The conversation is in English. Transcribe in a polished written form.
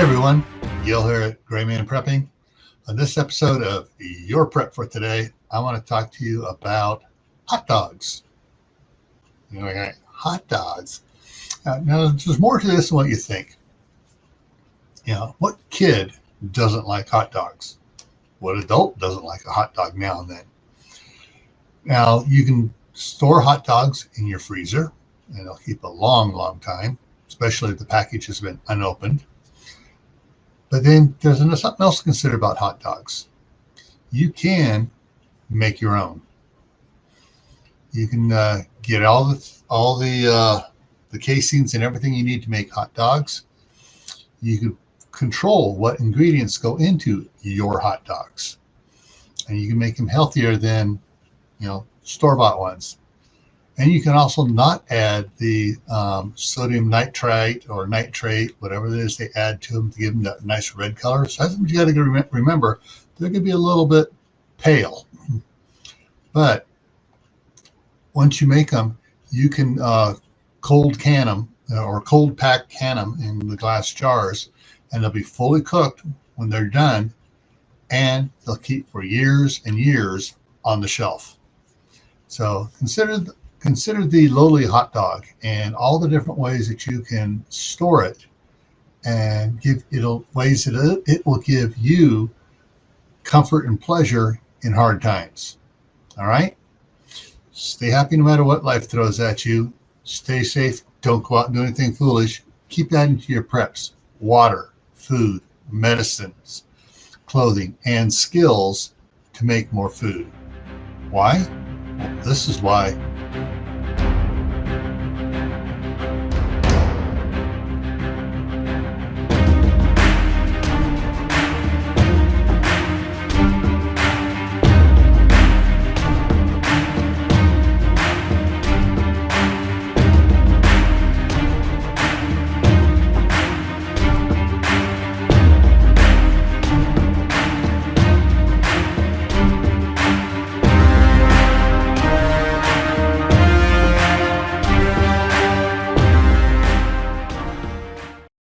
everyone, Gil here at graymanprepping. On this episode of Your Prep for Today, I want to talk to you about hot dogs. Hot dogs. Now, there's more to this than what you think. What kid doesn't like hot dogs? What adult doesn't like a hot dog now and then? Now, you can store hot dogs in your freezer, and they'll keep a long, long time, especially if the package has been unopened. But then there's something else to consider about hot dogs. You can make your own. You can get all the casings and everything you need to make hot dogs. You can control what ingredients go into your hot dogs, and you can make them healthier than store-bought ones. And you can also not add the sodium nitrite or nitrate, whatever it is they add to them to give them that nice red color. So that's what you got to remember. They're going to be a little bit pale. But once you make them, you can cold can them or cold pack can them in the glass jars, and they'll be fully cooked when they're done, and they'll keep for years and years on the shelf. So consider the lowly hot dog and all the different ways that you can store it, and ways that it will give you comfort and pleasure in hard times. All right? Stay happy no matter what life throws at you. Stay safe. Don't go out and do anything foolish. Keep that into your preps. Water, food, medicines, clothing, and skills to make more food. Why? Well, this is why.